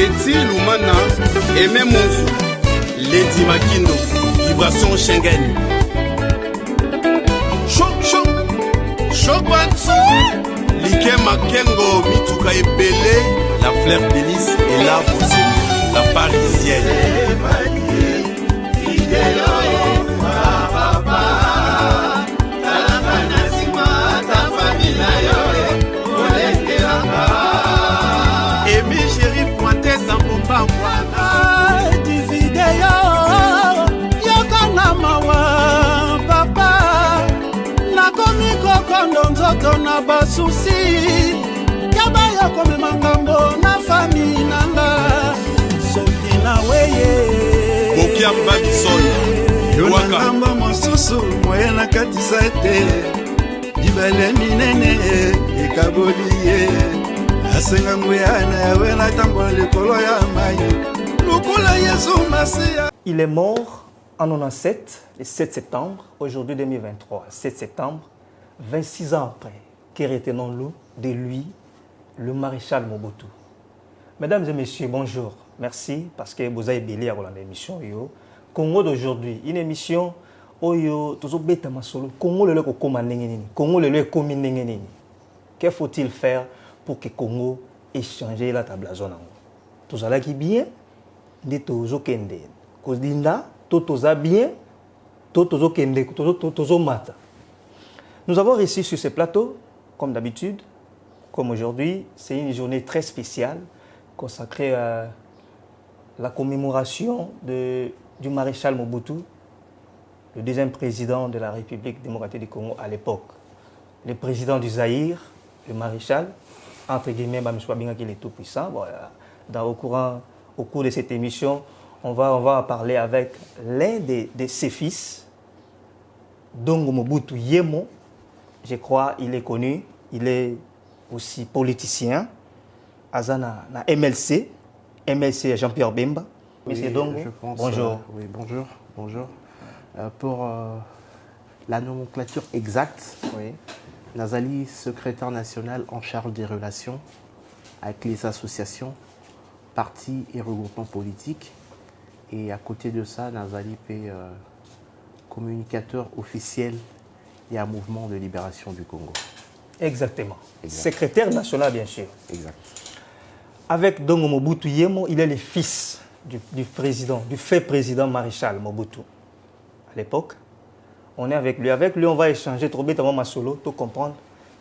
Betty Lumana, Aimé Monzou, Lady Makindo, Vibration Schengen. Choc Banso, Liké Makengo, Mituka Ebele, la fleur d'hélice et la Bosini, la parisienne. Emi chéri pointé sans pompa divide yokanga mawa papa nakomi kokondo nzoto na basusi yaba yokomema ngambo na fami nanga soki na weye Bokiamba Bisoya ngambo mosusu moye nakatisa te libele minene ekaboli ye asenga nguyana yawe natambola likolo ya mai lukula yesu masiya. Il est mort en 97, le 7 septembre, aujourd'hui 2023, 7 septembre, 26 ans après. Que retenons-nous de lui, le maréchal Mobutu? Mesdames et messieurs, bonjour. Merci parce que vous avez béli à l'émission Congo d'aujourd'hui. Une émission Oyo, toujours bête masolo. Congo le koma nengeni. Congo le komi nengeni. Que faut-il faire pour que Congo ait changé la table à zone? Tous allez qui bien, de tous au kende. Kozdinda, tous à bien, tous au kende, tous au matin. Nous avons réussi sur ce plateau, comme d'habitude, comme aujourd'hui, c'est une journée très spéciale consacrée à la commémoration du maréchal Mobutu, le deuxième président de la République démocratique du Congo à l'époque. Le président du Zaïre, le maréchal, entre guillemets, M. Wabinga qui est tout puissant. Voilà. Au cours de cette émission, on va parler avec l'un de ses fils, Dongo Mobutu Yemo. Je crois qu'il est connu, il est aussi politicien. Azana na MLC Jean-Pierre Bemba. Monsieur Dongo, je pense, bonjour. Oui, bonjour. Bonjour. Pour la nomenclature exacte, Oui. Nazali, secrétaire national en charge des relations avec les associations, partis et regroupements politiques. Et à côté de ça, Nazali est communicateur officiel et un mouvement de libération du Congo. Exactement. Exact. Secrétaire national, bien sûr. Exact. Avec Dongo Mobutu Yemo, il est le fils du président, du fait président maréchal Mobutu. À l'époque, on est avec lui. Avec lui, on va échanger trop bêtement ma solo pour comprendre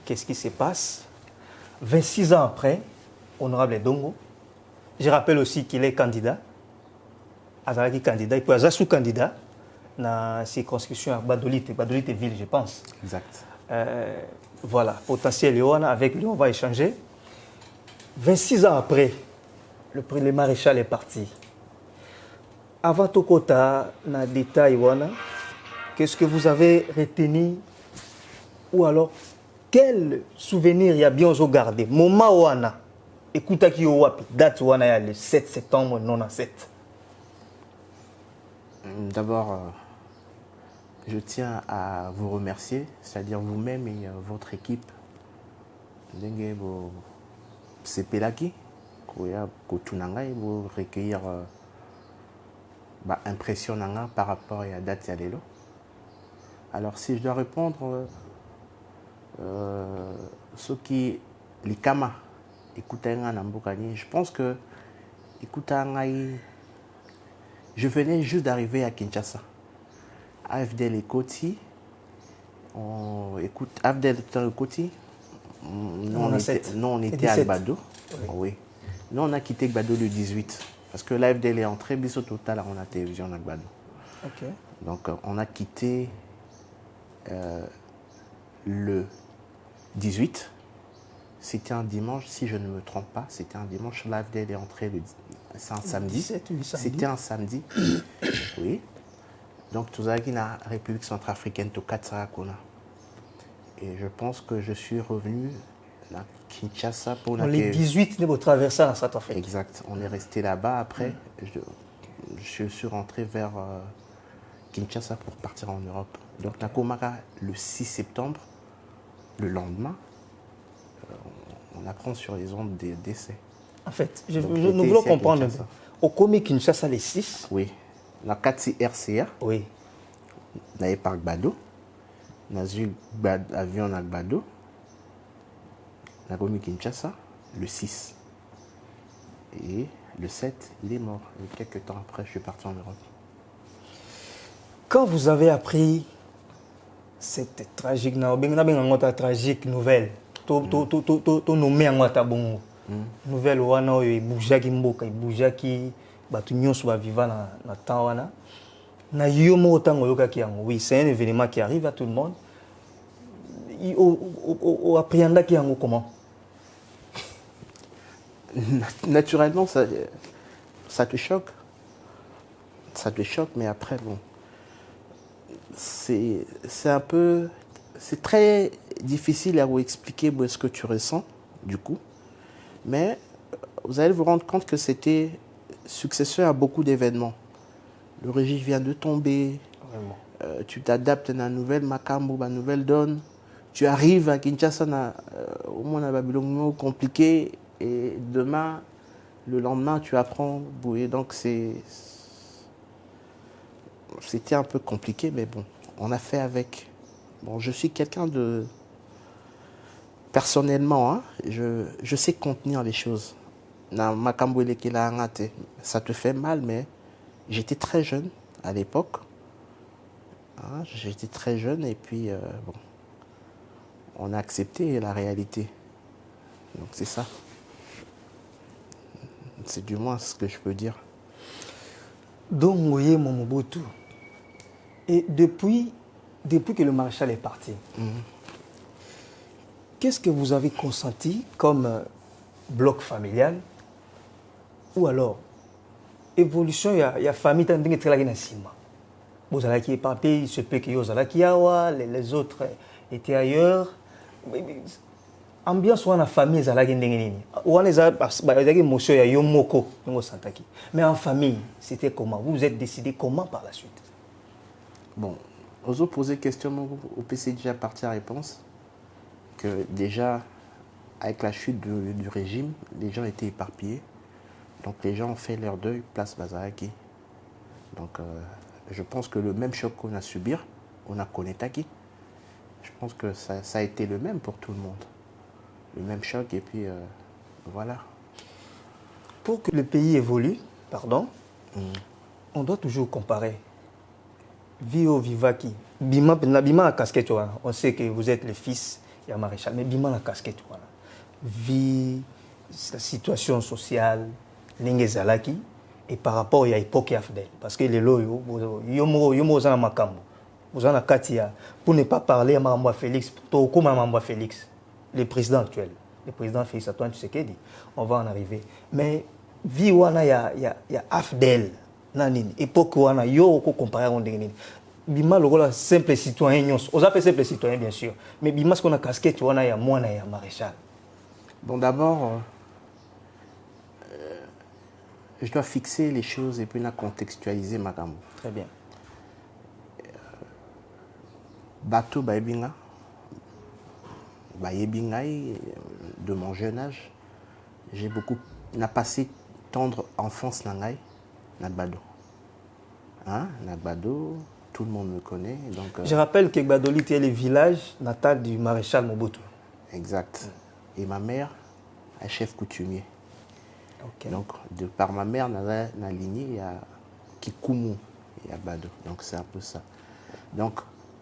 qu'est-ce qui se passe. 26 ans après, honorable Dongo, je rappelle aussi qu'il est candidat. Azalaki candidat, il peut être sous-candidat dans la circonscription à Badolite ville, je pense. Exact. Voilà, potentiel Yoana, avec lui, on va échanger. 26 ans après, le maréchal est parti. Avant tout kota, na détail Yoana, qu'est-ce que vous avez retenu ou alors quel souvenir y a bien au gardé? Moment Yoana, écoutez qui wapi, date Yoana le 7 septembre 97. D'abord, je tiens à vous remercier, c'est-à-dire vous-même et votre équipe. C'est Pelaki, vous recueillir impression par rapport à la date Yalelo. Alors, si je dois répondre, ce qui les Kama, je pense que je venais juste d'arriver à Kinshasa. AFDL et Koti, on écoute AFDL et Koti. Non, on était à Gbado. Oui. Nous, on a quitté Gbado le 18. Parce que l'AFDL est entrée, bis au total, on a télévision à Gbado. Okay. Donc, on a quitté le 18. C'était un dimanche, si je ne me trompe pas, c'était un dimanche. L'AFDL est entrée, c'est un samedi. 17, oui, samedi. C'était un samedi. Oui. Donc, tout ça, la République centrafricaine, tout Katsarakona. Et je pense que je suis revenu à Kinshasa pour la... Les 18, nous avons traversé la Centrafrique. Exact. On est resté là-bas. Après, je suis rentré vers Kinshasa pour partir en Europe. Donc, Nakomara, le 6 septembre, le lendemain, on apprend sur les ondes des décès. En fait, Donc, nous voulons comprendre. Au Komi Kinshasa, les 6. Oui. Na kati RCA. Oui. Na Parc Bado. Na eu avion na Bado. Na Komi Kinshasa, le 6. Et le 7, il est mort. Et quelques temps après, je suis parti en Europe. Quand vous avez appris cette tragique nouvelle, nommé en Watabongo, nouvelle wana oyo bougaki mboka bougaki batu nyonso ba vivant na temps wana na yo mo tango yokaki yango, oui, c'est un événement qui arrive à tout le monde. O appréhendaki yango comment? Naturellement, ça te choque. Ça te choque, mais après, bon, c'est un peu... C'est très difficile à vous expliquer ce que tu ressens, du coup. Mais vous allez vous rendre compte que c'était successeur à beaucoup d'événements. Le régime vient de tomber. Tu t'adaptes à une nouvelle Makambo, à une nouvelle donne. Tu arrives à Kinshasa, au moins à Babylone, compliqué. Et demain, le lendemain, tu apprends. Et donc, c'était un peu compliqué, mais bon, on a fait avec. Bon, je suis quelqu'un de... Personnellement, hein, je sais contenir les choses. Ça te fait mal, mais j'étais très jeune à l'époque. Hein, j'étais très jeune et puis, bon, on a accepté la réalité. Donc c'est ça. C'est du moins ce que je peux dire. Donc, Moye Momobutu. Et depuis que le maréchal est parti, qu'est-ce que vous avez consenti comme bloc familial? Ou alors, évolution, il y a famille qui est très bien. Vous avez qui papier, il se peut que vous avez les autres étaient ailleurs. Ambiance ou la famille, mais en famille, c'était comment? Vous vous êtes décidé comment par la suite? Bon, osons poser question au PC déjà parti à réponse que déjà avec la chute du régime, les gens étaient éparpillés. Donc les gens ont fait leur deuil place Bazaraki. Donc je pense que le même choc qu'on a subi, on a Konetaki. Je pense que ça a été le même pour tout le monde. Le même choc et puis voilà. Pour que le pays évolue, on doit toujours comparer. Vio Vivaki, Bima la casquette, on sait que vous êtes le fils du maréchal, mais Bima la casquette, vie, la situation sociale, l'ingezalaki, et par rapport à l'époque Afdel. Parce que les loyaux, yomo zana makambo, zana katia, pour ne pas parler à Mamba Félix, pour comme à Mamba Félix, le président actuel, le président Félix Antoine Tshisekedi, on va en arriver. Mais vie wana ya Afdel. Nanini époque wana yo ko comparer on dengeni bima lokola simple citoyen on appelle simple citoyen bien sûr mais bima ce qu'on a casquette wana ya mwana ya maréchal. Bon, d'abord je dois fixer les choses et puis la contextualiser makambo. Très bien. Bato baebinga baebingai de mon jeune âge, j'ai beaucoup n'a passé tendre enfance nangai. Nagbado. Hein? Nagbado, tout le monde me connaît. Donc, je rappelle que Gbadoli était le village natal du maréchal Mobutu. Exact. Et ma mère est chef coutumier. Okay. Donc, de par ma mère, dans la lignée, il y a Kikumu et Agbado. Donc, c'est un peu ça. Donc,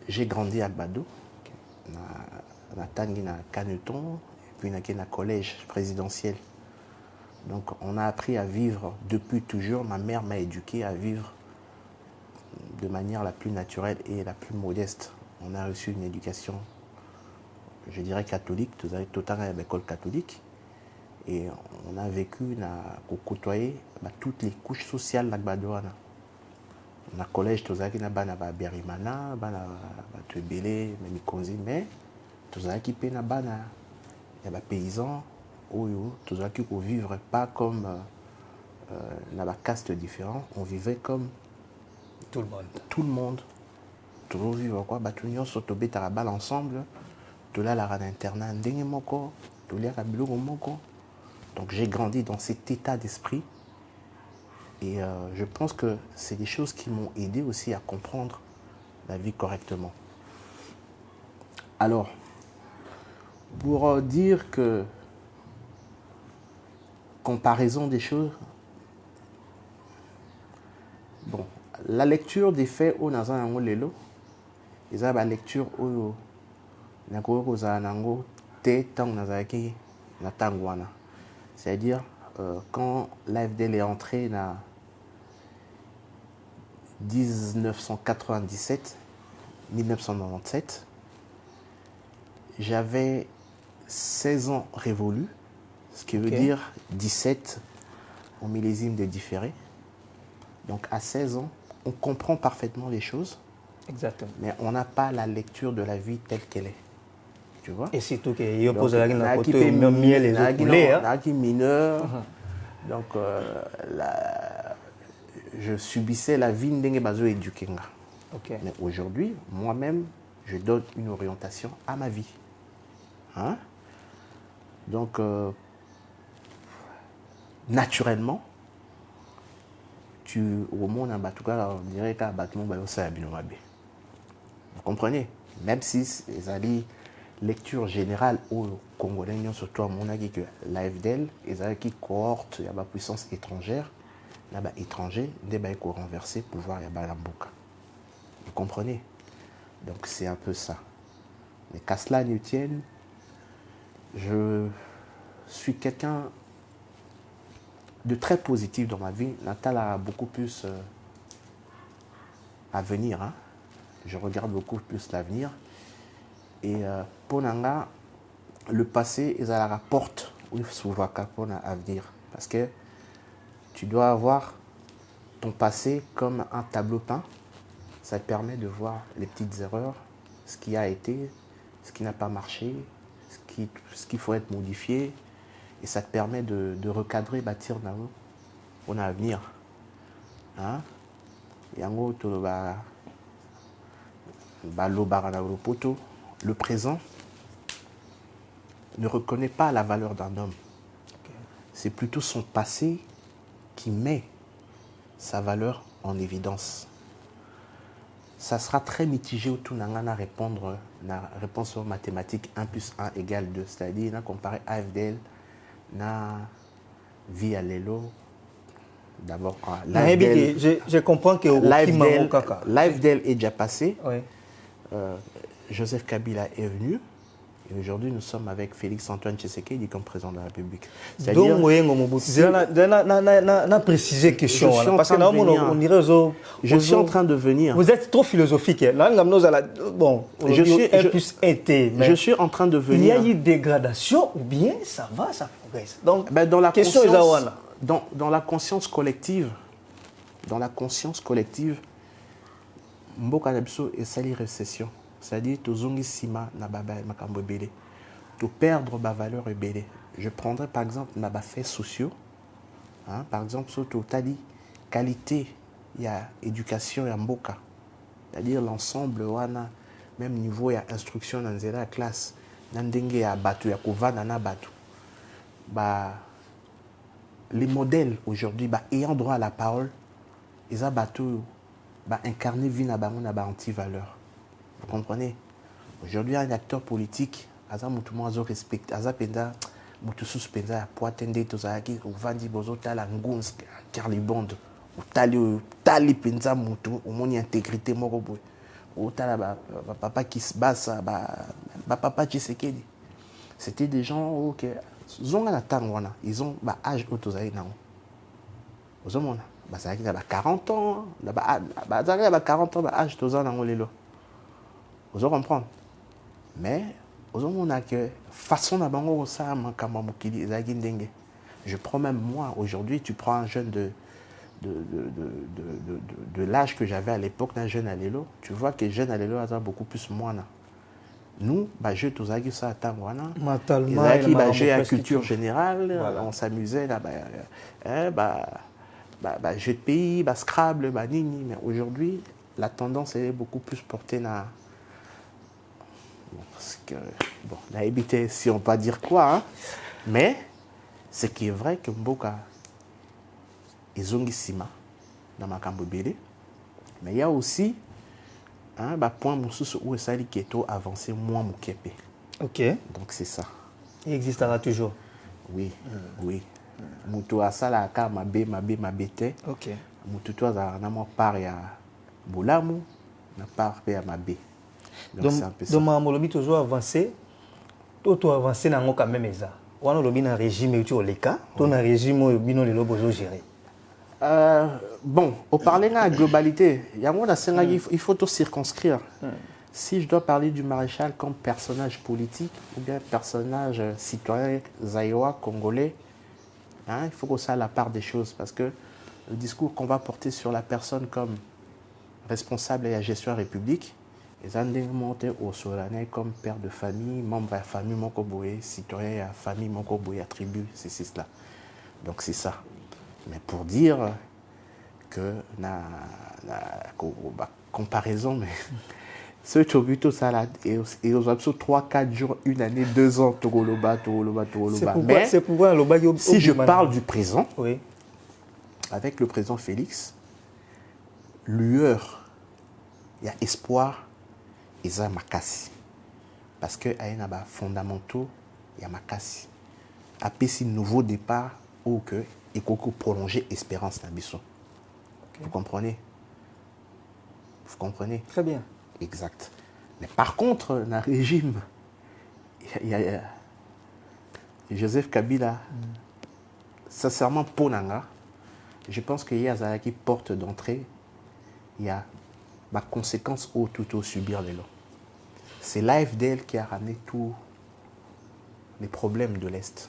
j'ai grandi à Agbado. Na Tangi, na Caneton, et puis na collège présidentiel. Donc, on a appris à vivre depuis toujours. Ma mère m'a éduqué à vivre de manière la plus naturelle et la plus modeste. On a reçu une éducation, je dirais, catholique, totalement à l'école catholique. Et on a vécu, on a côtoyé toutes les couches sociales de Gbadouana. On a collège, on a Berimana, on a Tuebele, mais on a équipé, il y a des paysans. Tous ceux qui ne vivent pas comme dans la caste différente, on vivait comme tout le monde. Tout le monde. Tout le monde vivait quoi? Tout le monde s'autobait à la balle ensemble. Tout le monde a un internat. Tout le monde a un biloko moko. Donc j'ai grandi dans cet état d'esprit. Et je pense que c'est des choses qui m'ont aidé aussi à comprendre la vie correctement. Alors, pour dire que comparaison des choses, bon, la lecture des faits au naza nango lelo, ils ont la lecture au nako kozala nango te tant nazaki na tangwana. C'est-à-dire quand l'AFDL est entré dans 1997, j'avais 16 ans révolus, ce qui veut dire 17 au millésime des différés. Donc à 16 ans, on comprend parfaitement les choses. Exactement. Mais on n'a pas la lecture de la vie telle qu'elle est. Tu vois? Et surtout qu'il y a posé la côté miel et les mineur. Donc je subissais la vie n'engue bazo éduquenga. Mais aujourd'hui, moi-même, je donne une orientation à ma vie. Hein? Donc, naturellement, au monde, en tout cas, on dirait qu'un bâtiment, vous comprenez? Même si les alliés lecture générale au Congolais, surtout à mon avis, que l'AFDL, les alliés qui cohortent, il y a la puissance étrangère, là-bas étranger, débat qu'on renverser pouvoir y a l'amboka. Vous comprenez? Donc c'est un peu ça. Mais qu'à cela ne tienne, je suis quelqu'un de très positif dans ma vie. Natal a beaucoup plus à venir. Hein. Je regarde beaucoup plus l'avenir. Et pour Nanga, le passé est à la porte où il faut voir pour l'avenir. Parce que tu dois avoir ton passé comme un tableau peint. Ça te permet de voir les petites erreurs, ce qui a été, ce qui n'a pas marché, ce qu'il faut être modifié. Et ça te permet de recadrer, bâtir pour l'avenir. Hein? Le présent ne reconnaît pas la valeur d'un homme. C'est plutôt son passé qui met sa valeur en évidence. Ça sera très mitigé autour de répondre la réponse aux mathématiques 1 plus 1 égale 2. C'est-à-dire, on comparer AFDL na vie à l'élo. D'abord, je comprends que l'AFDL est déjà passé. Oui. Joseph Kabila est venu. Et aujourd'hui, nous sommes avec Félix-Antoine Tshisekedi comme président de la République. C'est-à-dire, préciser question. Parce que là, je suis en train de venir. Vous êtes trop philosophique. Bon, je suis en train de venir. Il y a eu dégradation ou bien ça va, ça progresse. Donc, dans la conscience collective, Mboka Nabso et Sali récession. C'est-à-dire, tu zongi sima na baba makambo belé. Tu perdre ma valeur belé. Je prendrais par exemple ma faits sociaux. Hein, par exemple, surtout tali qualité, il y a éducation et mboka. C'est-à-dire l'ensemble wana même niveau il y a instruction dans la classe. Nandenge ya batu ya kovana na batu. Bah les modèles aujourd'hui ayant droit à la parole, ils ont batu incarner vie na bango na anti-valeur. Vous comprenez? Aujourd'hui, un acteur politique, Aza Moutouma respecte, Aza Penda, Moutoussous Penda, Poitende, Tozaki, ou Vandi Bozo, Tala Ngons, Carlibond, ou Tali Penza Moutou, ou mon intégrité Morobo, ou Tala Papa qui se basse, Papa Tshisekedi. C'était des gens qui ont ils ont âge au Tozaï. Vous avez 40 ans, 40 ans d'âge Tozaï. Vous comprenez? Mais on a que façon d'abango ça je prends même moi aujourd'hui, tu prends un jeune de l'âge que j'avais à l'époque d'un jeune à l'élo, tu vois que jeune à l'élo a beaucoup plus moins. Nous, je tous à ça à j'ai la culture générale, voilà. On s'amusait là jeu de pays, Scrabble, nini, mais aujourd'hui la tendance est beaucoup plus portée à parce que, on a évité si on ne peut pas dire quoi, hein, mais Ce qui est vrai que Mboka ezongi sima na makambo ebele, mais il y a aussi point mosusu où esali keto avancer moins mukepe. Ok. Donc c'est ça. Il existera toujours. Oui, oui. Mutu asala ka mabe te. Ok. Mutu to azala na mo part ya bolamu na part pe ya mabe. Donc c'est un peu ça. Donc molobi toujours avancer. Toto avancer na ngo quand même eza. Wana lobi na régime uti oleka, to na régime oyo bino lelo bozo gérer. Bon, au parler de la globalité, il faut tout circonscrire. Si je dois parler du maréchal comme personnage politique ou bien personnage citoyen zaïrois, congolais, il faut qu'on sache la part des choses parce que le discours qu'on va porter sur la personne comme responsable de la gestion de la République, ils ont monté au solennel comme père de famille, membre de la famille, mon koboé, citoyen de la famille, mon koboé, attribut, c'est cela. Donc c'est ça. Mais pour dire que comparaison, mais ce Chobuto ça et aux absolus 3-4 jours, une année, 2 ans, Togoloba. C'est pourquoi si je parle du présent, oui. Avec le président Félix, lueur, il y a espoir, et ça makasi. Parce qu'il y a des fondamentaux, il y a makasi. Après, si nouveau départ, ou que et qu'on prolonger l'espérance dans Bisson. Okay. Vous comprenez? Vous comprenez? Très bien. Exact. Mais par contre, dans le régime, il y a Joseph Kabila, sincèrement, pour Nanga, je pense qu'il y a qui porte d'entrée, il y a ma conséquence au tout subir les lots. C'est l'AFDL qui a ramené tous les problèmes de l'Est.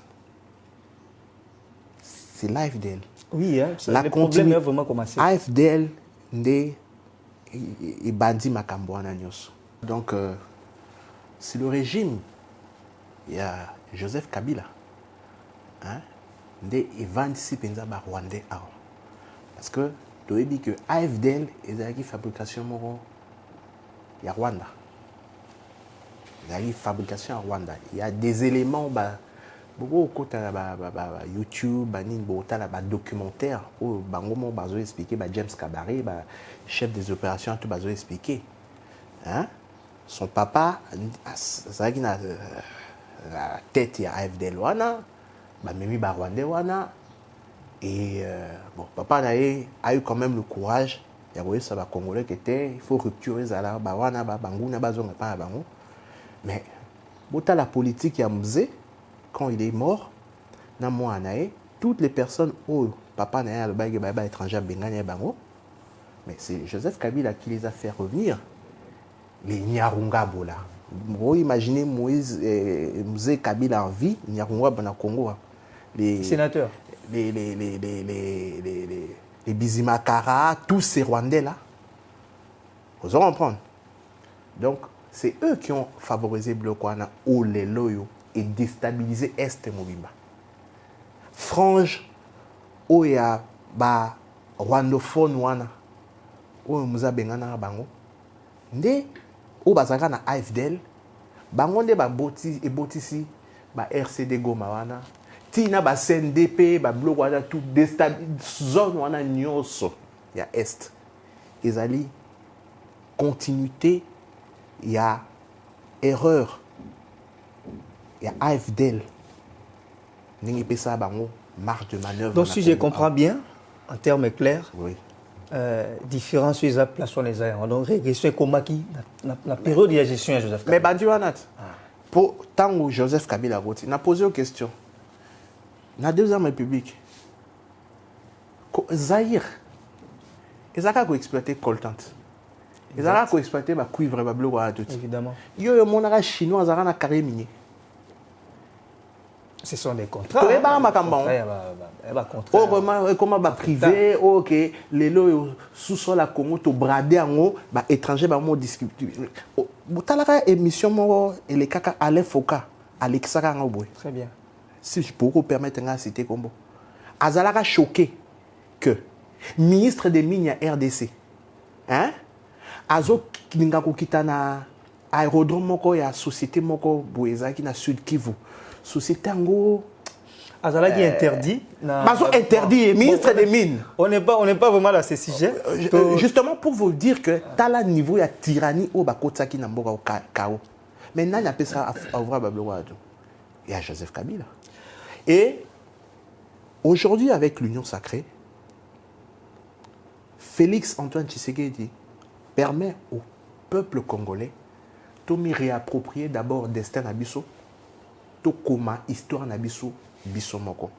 C'est l'AFDL. Oui, le problème est vraiment commencé. AFDL est bandit Makambouana Nyos. Donc, c'est le régime. Il y a Joseph Kabila. Il y a 26 Rwandais. Parce que, tu as dit que AFDL est une fabrication il y a Rwanda. Il y a une fabrication à Rwanda. Il y a des éléments. Beaucoup côté YouTube, documentaire où bangomo bazo expliquer James Kabari, chef des opérations tout bazo expliquer. Son papa ça qui na la tête ya AFDL wana, memi ba Rwandais wana et bon papa a eu quand même le courage ya voyer ça ba congolais qui était il faut rupturer ça là ba wana ba banguna bazonga pa bango. Mais bota la politique ya mzee quand il est mort, toutes les personnes où papa n'a pas étranger à Bengane Bango, mais c'est Joseph Kabila qui les a fait revenir. Les Nyarunga Bola. Vous imaginez Moïse Mzee Kabila en vie, Nyarunga Bana Congo. Les sénateurs. Les Bizimakara, tous ces Rwandais là. Vous allez comprendre. Donc, c'est eux qui ont favorisé Blokwana ou les loyaux et déstabiliser Est Mobimba. Frange, où il y a rwandophone wana, où muza bengana bango, nde où bazaka na AFDL, bango nde boti ebotisi ba RCD Goma wana, tina ba CNDP ba bloc wana tout déstabiliser zone wana nyonso ya Est. Ezali continuité, il y a erreur. Il y a AFDL. Marge de manœuvre. Donc, si je comprends bien, en termes clairs, oui. Différents sur les places les aériens. Donc, régression comment qui la période de la gestion de Joseph Kabila. Mais Bandi Wanat, pour tant que Joseph Kabila a posé une question. Dans la Deuxième République, Zaïre, ils ont exploité coltant. Ils ont exploité le cuivre et le bleu. Évidemment. Il y a un chinois qui a carré minier. Ce sont des contrats. Comment privé, ok, les lots sous-sol à Congo, tu bradé en haut, étranger, tu discutes. Tu as une émission, et les caca à l'EFOCA, à l'Exaka. Très bien. Si je peux vous permettre de citer Combo. Azalaka choqué que ministre des Mines à RDC, Azo Klingako Kitana, aérodrome, il y a société, qui na Sud Kivu. Société Ango, Azalaki interdit. Bazo interdit, ministre des Mines. On n'est pas vraiment dans ces sujets. Justement pour vous dire que t'as le niveau de tyrannie au Bakotsaki Namboka au Kao. Maintenant, il y a ça à ouvrir Bablouadou. Il y a Joseph Kabila. Et aujourd'hui, avec l'Union sacrée, Félix Antoine Tshisekedi permet au peuple congolais de me réapproprier d'abord le destin d'Abisso, de comment histoire d'Abisso, Bissomoko.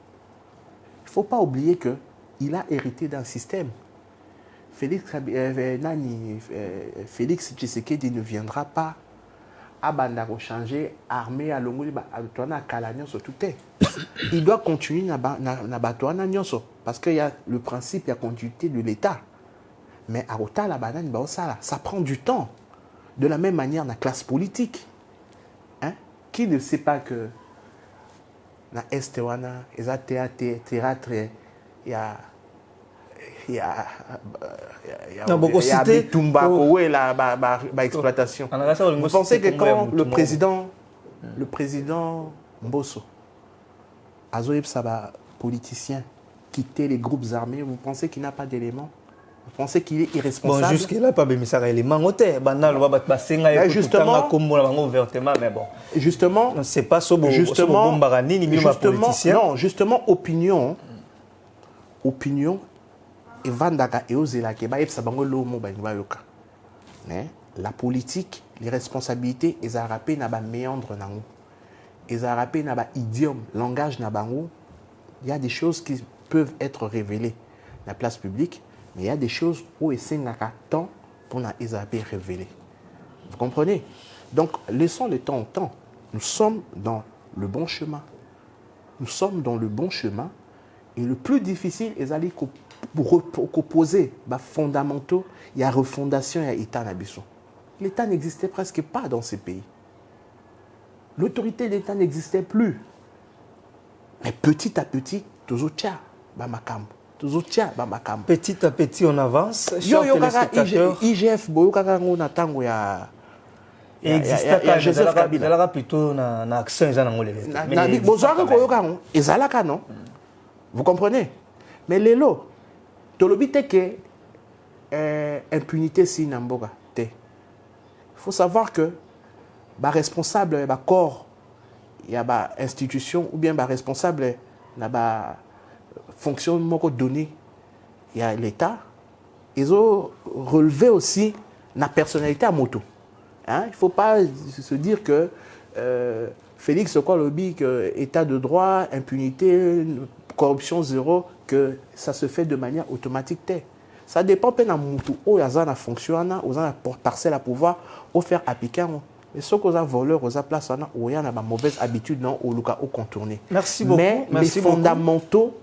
Il ne faut pas oublier qu'il a hérité d'un système. Félix Tshisekedi ne viendra pas à Bandaro changer armée à Longoli à Kalanion sur tout. Il doit continuer à Batouana Nyonso parce qu'il y a le principe, il y a continuité de l'État. Mais à Rota, la banane, ça prend du temps. De la même manière, la classe politique. Hein? Qui ne sait pas que dans l'Est, il y a théâtre, il y a exploitation. Vous pensez que quand le président Mbosso, Azoïb Saba, politicien, quittait les groupes armés, vous pensez qu'il n'a pas d'éléments? Vous pensez qu'il est irresponsable? Bon, jusque-là, pas de ça élément. Justement, c'est pas ça. Justement, opinion, et Vandaka et Ozela qui est la politique, les responsabilités, ils ont rappelé na ba méandre nango, ils ont rappelé na ba idiome, langage na bango. Il y a des choses qui peuvent être révélées dans la place publique, mais il y a des choses où ils sont temps pour les révéler. Vous comprenez? Donc laissons le temps au temps. Nous sommes dans le bon chemin. Nous sommes dans le bon chemin. Et le plus difficile, c'est d'aller opposer les fondamentaux, il y a refondation, il y a État Nabiso. L'État n'existait presque pas dans ces pays. L'autorité de l'État n'existait plus. Mais petit à petit, petit à petit, on avance. IGF, Joseph Kabila. Plutôt na action vous comprenez? Mais l'élo, tu l'obité que impunité si n'amboga te. Il faut savoir que les responsables, les corps, il y a des institutions ou bien les responsables, il y a fonction donnée, il y a l'État. Ils ont relevé aussi la personnalité à moto. Hein? Il ne faut pas se dire que Félix Okolobi, que État de droit, impunité, corruption zéro, que ça se fait de manière automatique. Ça dépend de la moto. Où il y a une fonction, où il y a une parcelle à pouvoir, où faire appliquer. Mais ce qu'on a voleur, aux place, où il y a une mauvaise habitude, où il y a contourner. Merci beaucoup. Mais les fondamentaux,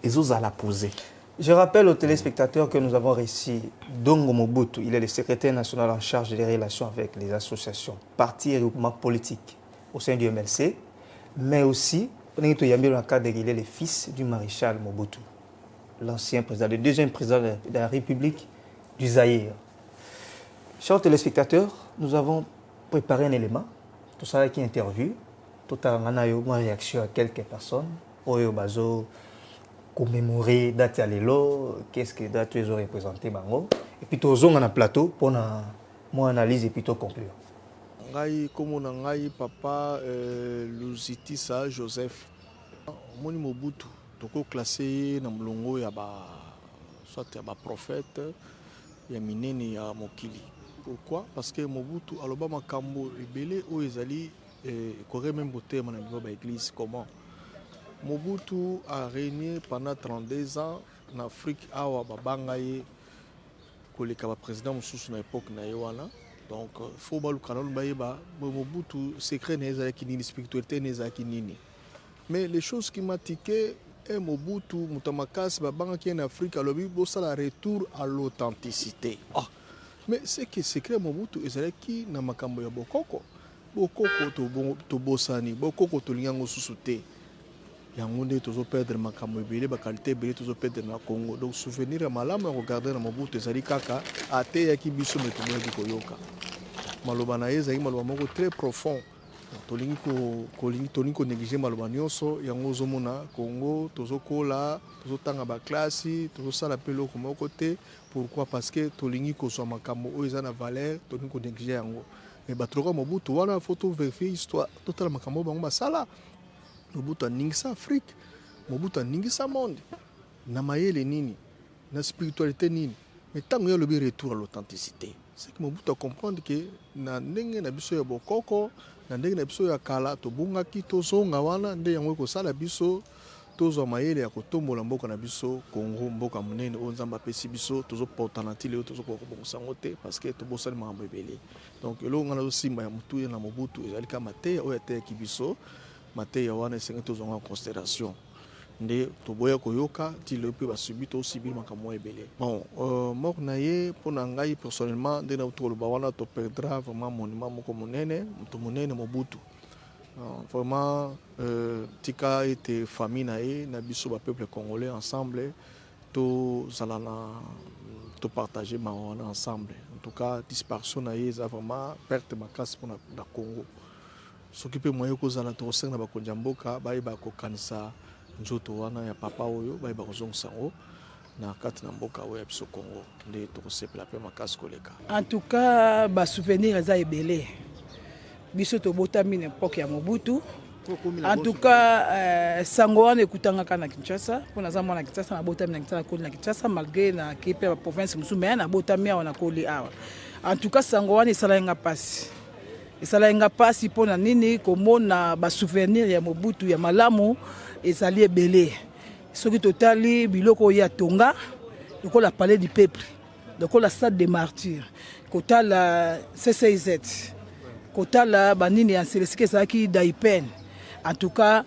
ils ont à la poser. Je rappelle aux téléspectateurs que nous avons reçu Dongo Mobutu. Il est le secrétaire national en charge des relations avec les associations, partis et groupements politiques au sein du MLC, mais aussi, il est le fils du maréchal Mobutu, l'ancien président, le deuxième président de la République du Zaïre. Chers téléspectateurs, nous avons préparé un élément, tout ça qui est interview, tout à une réaction à quelques personnes, Oyo Bazo, commémorer date à l'élo, qu'est-ce que date ils ont représenté bango, et puis tous on a un plateau pour mon analyse et plutôt conclure. Ngai comme on ngai papa Luzitisa Joseph moni Mobutu toko classé na mlongo ya ba soit ya ba prophète ya minene ya mokili. Pourquoi? Parce que Mobutu aloba makambo ebele o ezali coré même boté na niveau ba église. Comment? Mobutu a régné pendant 32 ans en Afrique awa babanga ye koleka ba président mususu na époque na yewana. Donc, il faut que Mobutu secret n'est spiritualité n'est. Mais les choses qui m'ont tiqué, Mobutu, Moutamakas, Babanga qui est en Afrique, alors ça la retour à l'authenticité. Ah, mais c'est que secret Mobutu, c'est qui n'a pas kambo ya bokoko, bokoko to bosani, bokoko to lingango susute. Yangonde toujours perdre makambo ebele ba qualité ebele toujours perdre na Congo. Donc souvenir ya malamu regarder na Mobutu ezali kaka ate ya ki biso metumo ya koyoka. Maloba na ezali maloba moko très profond tolingi konéglige maloba nyonso yango ozomona Congo tozokola tozotanga baklasi tozosala mpe eloko moko te. Pourquoi? Parce que tolingi kozwa makambo oyo eza na valeur tolingi konéglige yango. Mais bato lokola Mobutu wana faut vérifier histoire totala makambo bango basala. Mobutu aningisa Afrique, Mobutu aningisa monde na mayele nini na spiritualité nini. Mais tant que le retour à l'authenticité, c'est que Mobutu a comprendre que na ndenge na biso ya bokoko na ndenge na biso ya kala tobungaki tozonga wana nde yango ekosala biso tozwa mayele ya kotombola mboka na biso Congo mboka monene oyo Nzambe apesi biso tozopotana ti lelo tozokobongisa yango te parce que tobosani makambo ebele. Donc eloko nga nazosimba ya motu ya na Mobutu ezali ka mateya oyo ateyaki biso mateya wana esengi tozonga en considération nde toboya koyoka ti lelo mpe basubi tosibili makambo ebele. Bon moko na ye mpo na ngai personnellement nde na tokoloba wana toperdra vraiment monument moko monene moto monene Mobutu. Vraiment tika ete famille na ye na biso ba peuple congolais ensemble tozala na topartager mawana ensemble. En tout cas disparition na ye eza vraiment perte makasi mpona na Congo. Soki mpe moye kozala tokosenga na bakonzi ya mboka bayeba kokanisa nzoto wana ya papa oyo bayeba kozongisa yango na kati na mboka oyo ya biso Congo nde tokosepela mpe makasi koleka. En tout cas basouvenir eza ebele biso tobotami na époque ya Mobutu. En tout cas sango wana ekutangaka na Kinshasa mpona aza mwana na Kinshasa nabotami na Kinshasa nakoli na Kinshasa malgré na kepe ya province mosusu me nabotami awa nakoli awa. En tout cas sango wana esala pasi esala pasi mpona nini komona basouvenir ya Mobutu ya malamu ezali ebele. Soki totali biloko ya tonga lokola palais du peuple lokola stade des martyrs kotala CCIZ kotala banini ya Selesike ezalaki Daipen. En tout cas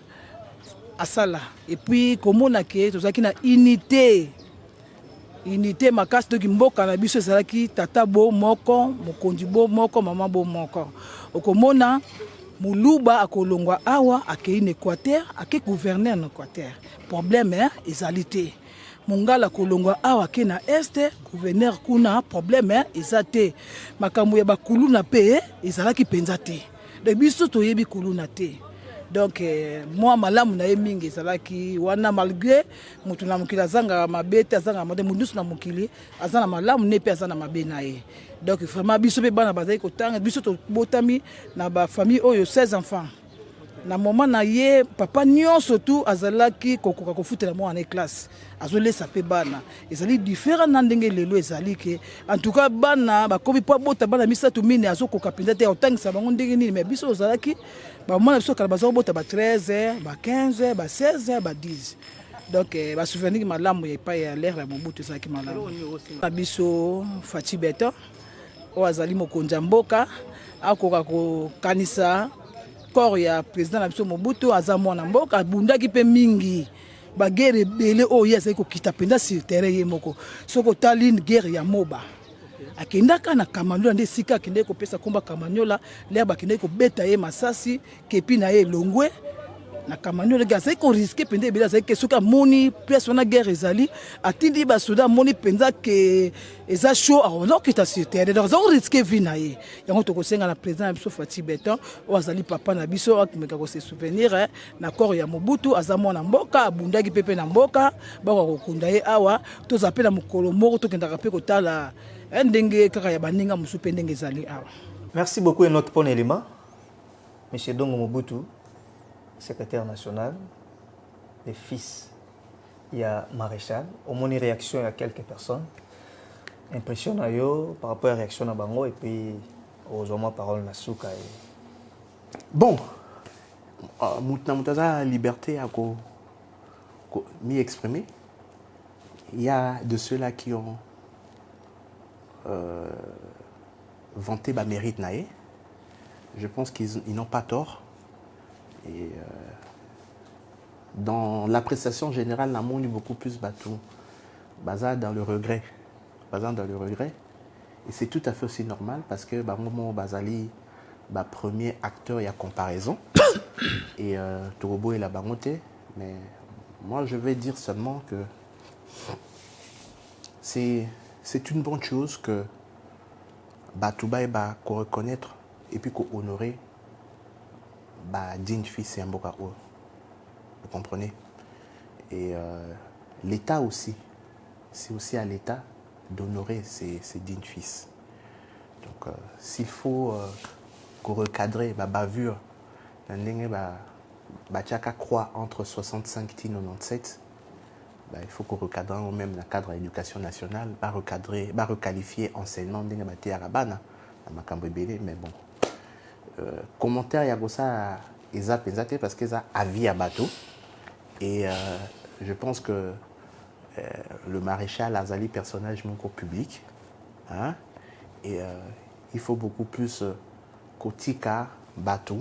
asala et puis komona ke tozalaki na unité makasi toki mboka na biso ezalaki tata bo moko mokonzi bo moko mama bo moko okomona Muluba akolongwa awa akei na Équateur ake gouverneur na Équateur problème ezali te. Mongala kolongwa awa ke na este gouverneur kuna problème eza te. Makambo ya bakuluna pe ezalaki penza te. De biso toyebi kuluna te. Donc moi malamu na ye mingi ezalaki wana malgré mutu na mokili azanga mabete azanga made mundusu na mokili azana malamu ne pe azana mabe na ye. Donc vraiment biso pe bana bazali kotanga biso to botami na ba famille oyo 16 enfants. Na moment na ye papa nyonso tu azalaki kokoka kofutela mo en classe azolesa pe bana ezali différent na ndenge lelo ezali ke en tout cas bana bakobi po bota bana misatu mine azokoka penza te otangisa bango ndenge nini mais biso ozalaki ba mwana biso kala bazo bota ba 13 ba 15 ba 16 ba 10. Donc ba souvenir malamu ya pa ya l'air ya Mobutu ezalaki malamu. Na biso Fati Beton o azali mokonzi mboka akoka ko kanisa corps ya président na biso Mobutu aza mwana mboka bundaki pe mingi ba guerre belé oyo azali kokita penda sur terrain ye moko soko tali guerre ya Moba akendaka na Kamanyola nde sika akende kopesa komba Kamanyola leba akende kobeta ye masasi kepi na ye longwe na Kamanyola azali ko risquer penda ebele azali ke soka moni place wana guerre ezali atindi ba soda moni penza ke eza chaud alors que ta sur terre donc azali risquer vie na ye yango tokosenga na président na biso Fati Beton o azali papa na biso akimeka ko se souvenir na corps ya Mobutu azamo na mboka abundaki pepe na mboka bako kokunda ye awa tozapela mokolo moko tokendaka pe kotala ndenge kaka ya baninga musu pe ndenge ezali awa. Merci beaucoup et notre bon élément Monsieur Dongo Mobutu, secrétaire national, le fils, il y a maréchal. Au moins, une réaction, il y a quelques personnes. Impression à yo par rapport à la réaction à Bango et puis aux hommes parole na souka. Bon, Moutaza liberté à m'y exprimer. Il y a de ceux-là qui ont vanté ma mérite naé. Je pense qu'ils n'ont pas tort. Et dans l'appréciation générale, la monde est beaucoup plus basé dans le regret. Et c'est tout à fait aussi normal parce que moment Bazali, premier acteur, il y a comparaison. Et Torobo est la bangoté. Mais moi, je vais dire seulement que c'est une bonne chose que Batouba va reconnaître et puis qu'on honorer digne fils et un mboka. Vous comprenez? Et l'État aussi, c'est aussi à l'État d'honorer ses dignes fils. Donc, s'il faut recadrer la bavure, Bachaka croit entre 65 et 97, il faut qu'on recadre même le cadre de l'éducation nationale, requalifier enseignement de Arabana, mais bon. Commentaire, il y a ça, parce que ça avis à bateau. Et je pense que le maréchal Azali, personnage public, hein, et il faut beaucoup plus kotika bateau.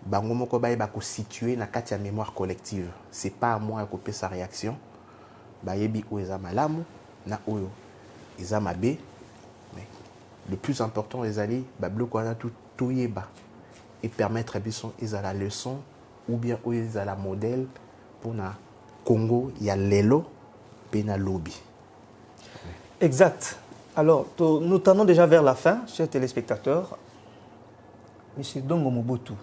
Bango moko ba situé dans la mémoire collective. C'est pas à moi de couper sa réaction. Bayebi ou eza malamu na oyo eza mabe. Mais le plus important les alliés babloko na tout yeba et permettre bison eza la leçon ou bien eza la modèle pour na Congo ya lelo pe na lobby. Exact. Alors, nous tendons déjà vers la fin, chers téléspectateurs. Monsieur Dongo Mobutu,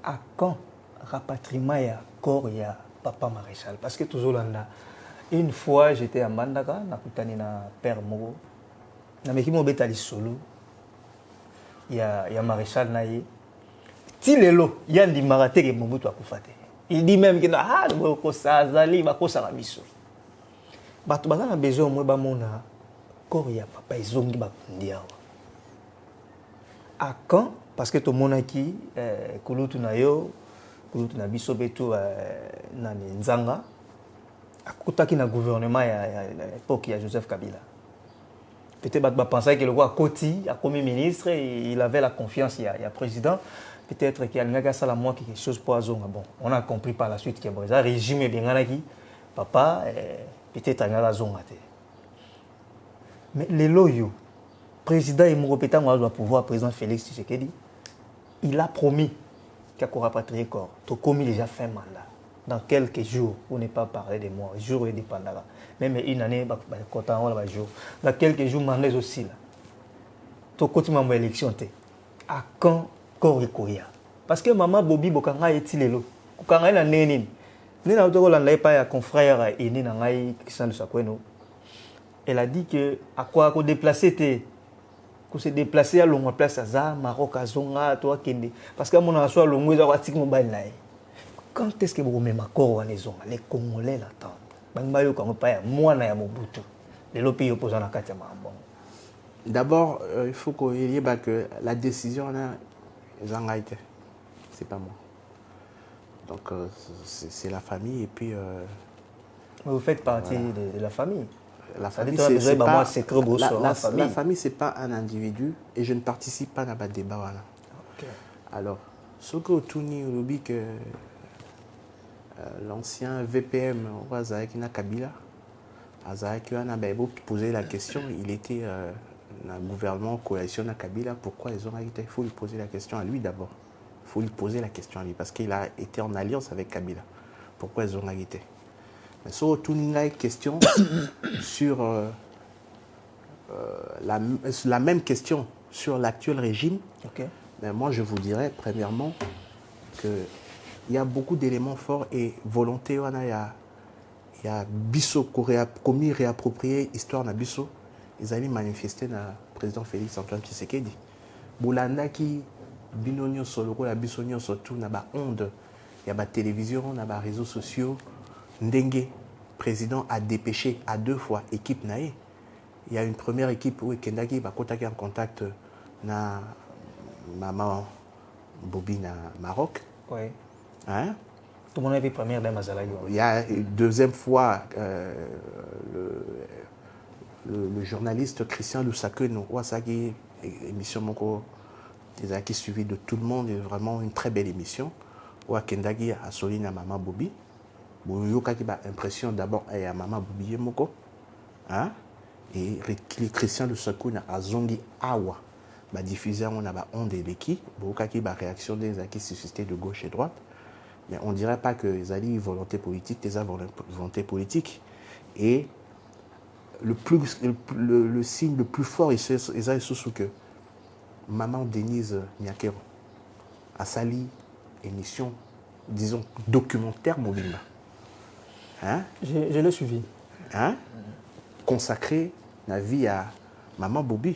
à quand rapatriement ya corps ya papa maréchal? Parce que toujours là, une fois j'étais à Mandaka, nakutani na père Mogo, na meki mo betali solo, ya maréchal na ye. Ti lelo, yandi marate ke Mobutu akufate. Il dit même que ah, ko sazali ba ko sala biso. Bato bazana besoin mo ba mona corps ya papa ezongi ba kundia. À quand? Parce que tout le monde qui kulutu na yo, kulutu na biso betu na nzanga, akutaki na gouvernement ya l'époque ya Joseph Kabila. Peut-être bah penser que le roi Koti a commis ministre et il avait la confiance il y a président. Peut-être qu'il y a quelque chose pour Azonga. Bon, on a compris par la suite que bon, ça régime est bien qui papa peut-être il y a la zone. Mais les loyaux président et mon répétant doit pouvoir président Félix Tshisekedi. Il a promis qu'il y a rapatrié corps. Tu as commis déjà fin mandat. Dans quelques jours, pour ne pas parler de mois, jours et dépendant. Même une année, dans quelques jours, mandat aussi là. Tu continues ma élection. À quand corps et Koya? Parce que maman Bobi Bokanga est ilelo. Bokanga est nénin. Nina Otogolanda pas un confrère et Nina Ngai Christian de Sakweno. Elle a dit que à quoi qu'on déplacer t'es. Qu'on s'est déplacé à longue place à Za, Maroc, à Zonga, toi, Kende. Parce que mon assoir, le mot est mobile. Quand est-ce que vous mettez ma corps à maison? Les Congolais l'attendent. Bangbayo, quand on parle, moi, je suis Mobutu. Les pays opposants à la carte. D'abord, il faut qu'on y ait que la décision, c'est pas moi. Donc, c'est la famille et puis. Vous faites partie de la famille. La famille, c'est pas un individu et je ne participe pas à ce débat. Okay. Alors, ce que Touni dit que l'ancien VPM Wazaki Kabila, Azaki a posé la question, il était dans le gouvernement coalition à Kabila, pourquoi ils ont arrêté? Il faut lui poser la question à lui d'abord. Il faut lui poser la question à lui parce qu'il a été en alliance avec Kabila. Pourquoi ils ont arrêté? Mais sur une question sur la même question sur l'actuel régime, okay. Mais moi je vous dirais premièrement qu'il y a beaucoup d'éléments forts et volonté. Il y a Bisso commis réapproprié histoire na Bisso. Ils allaient manifester na président Félix Antoine Tshisekedi. Boulanda qui binonio solo la Bissonio surtout na ba onde. Il y a ba télévision, na ba réseaux sociaux. Ndengue, président a dépêché à 2 fois équipe naïe. Il y a une première équipe où Kendaki va contacter en contact na maman Bobi na Maroc. Oui. Hein? Tout le monde a vu première dame à Zalayo. Il y a une deuxième fois le journaliste Christian Lusake no Wasaki émission moko qui suivi de tout le monde, vraiment une très belle émission. Où Kendaki a solé na maman Bobi. Boyoka qui a impression d'abord à maman Bobi moko. Hein? Et Christian Lusake a zongi awa. Bah diffuser on a onde et l'équipe. Boyoka qui a réaction des acquis suscités de gauche et droite. Mais on ne dirait pas que les alliés volonté politique, des volonté politique. Et le signe le plus fort, c'est que maman Denise Nyakero, à Sali, émission, disons, documentaire mobile. Hein? Je l'ai suivi. Hein? Consacré la vie à Maman Bobby.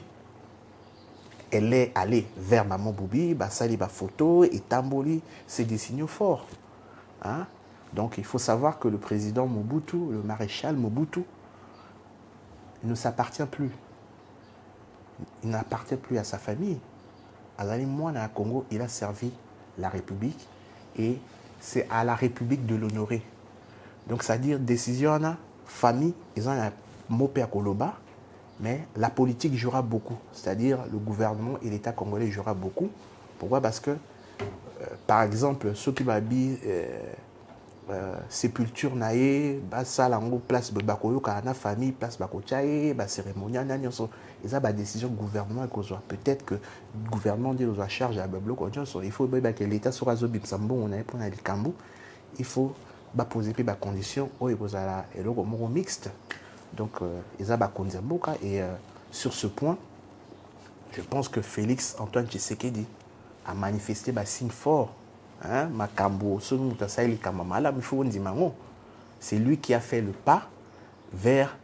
Elle est allée vers Maman Bobby, bah Sali ba photo et tamboli, c'est des signaux forts. Hein? Donc il faut savoir que le président Mobutu, le maréchal Mobutu, ne s'appartient plus. Il n'appartient plus à sa famille. Azali Mouana à Congo, il a servi la République et c'est à la République de l'honorer. Donc c'est-à-dire décision la famille, ils ont un mot à Koloba, mais la politique jouera beaucoup. C'est-à-dire le gouvernement et l'État congolais jouera beaucoup. Pourquoi? Parce que, par exemple, ceux qui m'habillent sépulture naé, salango place bakoyo kana famille place bakochaye, cérémonie nani so ils a ba décision gouvernement et kozwa peut-être que gouvernement dit aux charge à bloc il faut que l'état soit zo bimsambo on a pour na likambo il faut ba poser ba conditions o et kozala et loko moko mixte donc ils a ba konzemboka et sur ce point je pense que Félix Antoine Tshisekedi a manifesté ba signe fort. Hein, c'est lui qui a fait le pas vers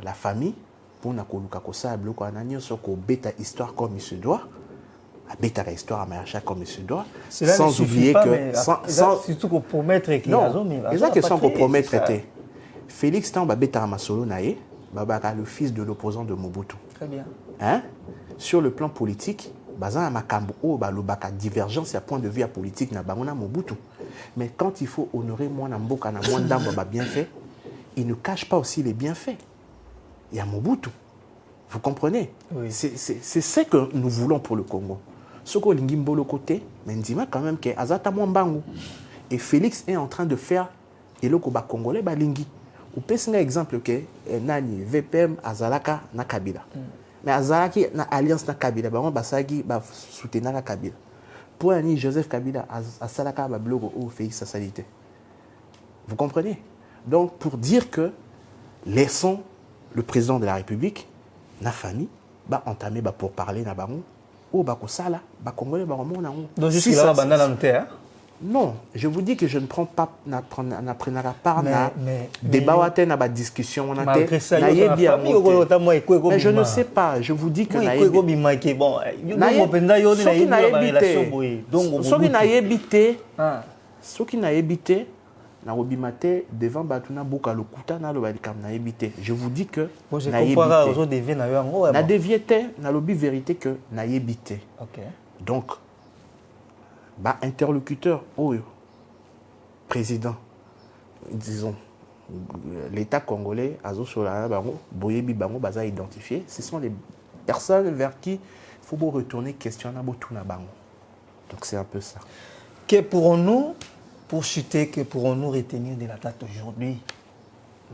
la famille pour na koluka kosablo ko ananyo soko beta histoire comme il se doit, a beta la histoire à marcher comme il se doit, sans oublier pas, que sans surtout qu'on promettre qui non, exact sans compromettre était Félix Tan ba beta masolo naé, babaka le fils de l'opposant de Mobutu. Très bien. Hein? Sur le plan politique bazan makambo o balobaka divergence à point de vue politique na bangona Mobutu. Mais quand il faut honorer moi na mboka na moi ndamba ba bien fait, il ne cache pas aussi les bienfaits. Il y a Mobutu. Vous comprenez? Oui. C'est ce que nous voulons pour le Congo. Ce que l'ingimbo le côté, mais ndima quand même que azata mwambangu. Et Félix est en train de faire eloko ba congolais ba lingi. Ou pesinga exemple que nani VPM azalaka na Kabila. Mais azalaki na alliance na Kabila bango basaki ba soutenir na Kabila pour ani Joseph Kabila asalaka ba blogo au Félix Salité. Vous comprenez? Donc pour dire que laissons le président de la République na famille ba entamer ba pour parler na bango ou ba ko sala ba congolais ba mona ngo. Donc jusqu'à là bandana terre. Non, je vous dis que je ne prends pas na part na débat ou na ba discussion on a mais je ne sais pas, je vous dis que na devant Batuna Boka le Kuta na lobalikam na ebité. Je vous dis que na déviété na lobby vérité que na ebité. OK. Donc bah, interlocuteur, président, disons, l'État congolais, Boyebi Bango, Baza identifié, ce sont les personnes vers qui il faut retourner questionner Botuna Bango. Donc c'est un peu ça. Que pourrons-nous, pour chuter, que pourrons-nous retenir de la date aujourd'hui?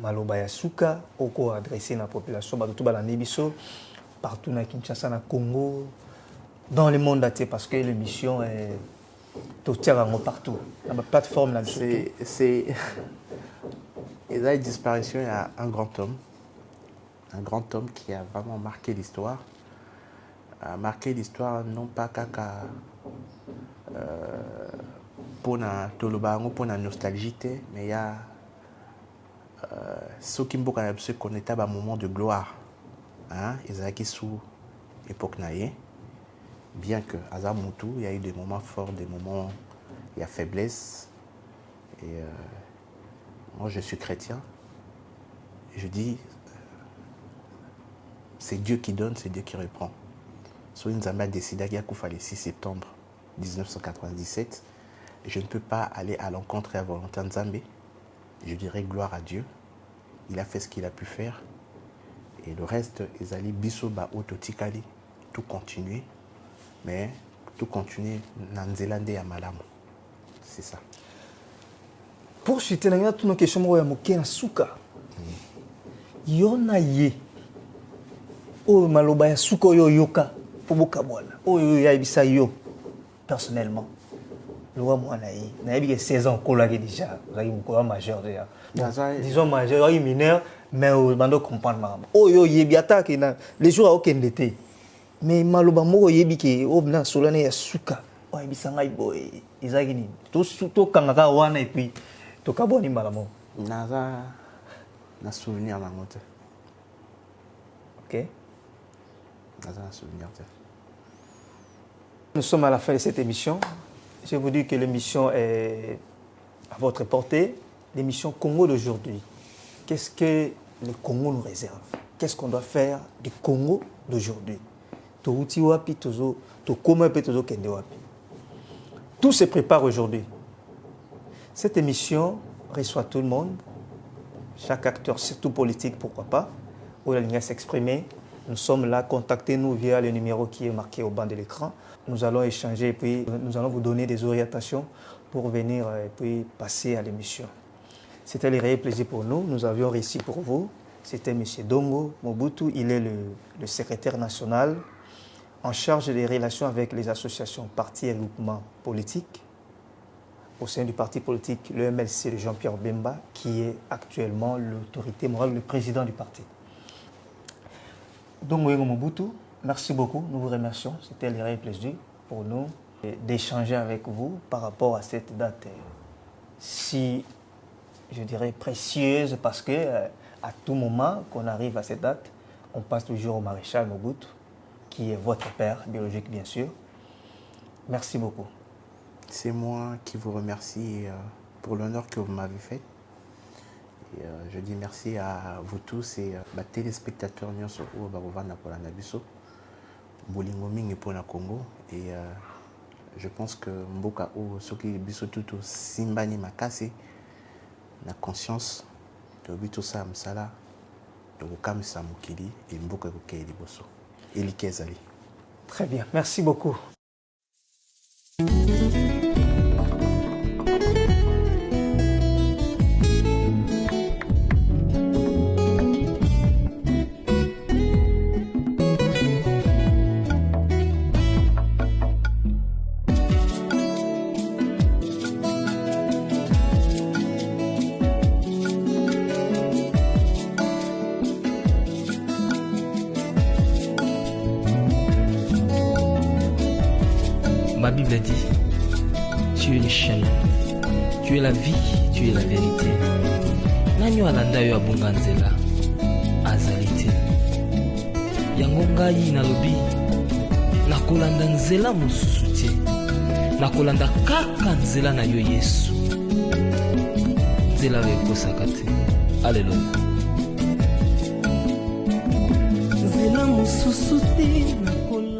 Maloba Yasuka, Oko adressé à la population, partout dans Kinshasa, dans Congo, dans le monde entier, parce que l'émission est. Partout. La plateforme là. C'est. Il y a une disparition, il y a un grand homme qui a vraiment marqué l'histoire. A marqué l'histoire non pas qu'à pour la tolobango, pour la nostalgie, mais il y a ceux qui m'ont qu'on était à un moment de gloire. Hein? Ils étaient sous l'époque naïe. Bien que Azamutu, il y a eu des moments forts, des moments il y a faiblesse. Et moi, je suis chrétien. Et je dis, c'est Dieu qui donne, c'est Dieu qui reprend. Soin Nzambe a décidé qu'il y a le 6 septembre 1997. Et je ne peux pas aller à l'encontre et à la volonté de Nzambe. Je dirais gloire à Dieu. Il a fait ce qu'il a pu faire. Et le reste, Ezali Bisoba Ototikali, tout continuer. Mais tout continuer dans Nzélande et à Malamu. C'est ça. Pour chuter, il y a toutes nos questions qui sont en souka. Il y a ye. Oh, maloba ya souka yo yoka. Pour Bokabouana. Oh, yo bisa yo. Personnellement. Le roi Moanaï. Il y a 16 ans qu'on l'a déjà. Il y a un majeur déjà. Disons majeur, il y a mineur, mais on doit comprendre. Oh, yo yebiata qui na les jours à aucun été. Mais maloba moko yebi ke obna solane ya suka ouais bisangai boy izagini to kangaka wana et puis to kaboni malamo naza na souvenir na ngote. OK. Naza na souvenir. Nous sommes à la fin de cette émission. Je vous dis que l'émission est à votre portée, l'émission Congo d'aujourd'hui. Qu'est-ce que le Congo nous réserve? Qu'est-ce qu'on doit faire du Congo d'aujourd'hui? Tout se prépare aujourd'hui. Cette émission reçoit tout le monde, chaque acteur, surtout politique, pourquoi pas, où la ligne s'exprimer. Nous sommes là, contactez-nous via le numéro qui est marqué au bas de l'écran. Nous allons échanger et puis nous allons vous donner des orientations pour venir et puis passer à l'émission. C'était le réel plaisir pour nous. Nous avions réussi pour vous. C'était M. Dongo Mobutu. Il est le secrétaire national en charge des relations avec les associations, partis et groupements politiques. Au sein du parti politique, le MLC de Jean-Pierre Bemba, qui est actuellement l'autorité morale, le président du parti. Dongo Mobutu, merci beaucoup, nous vous remercions. C'était un réel plaisir pour nous d'échanger avec vous par rapport à cette date si, je dirais, précieuse, parce que à tout moment qu'on arrive à cette date, on passe toujours au maréchal Mobutu, qui est votre père biologique, bien sûr. Merci beaucoup. C'est moi qui vous remercie pour l'honneur que vous m'avez fait. Et, je dis merci à vous tous et téléspectateurs nyonso oyo bakovanda pour la Nabiso. Bolingo mingi pour la Congo. Et je pense que mboka oyo soki biso tutu simbani makasi na conscience de bito sa msala de kokamisa mokili et mboka kokei liboso. Elike ezali. Très bien, merci beaucoup. Ma Bible dit, tu es le chemin, tu es la vie, tu es la vérité. Nanyo alanda yo abunga nzela azali te. Yango ngai nalobi nakolanda nzela mosusu te. Nakolanda kaka nzela na yo Yesu. Nzela ekosaka te. Alléluia. Nzela mosusu te.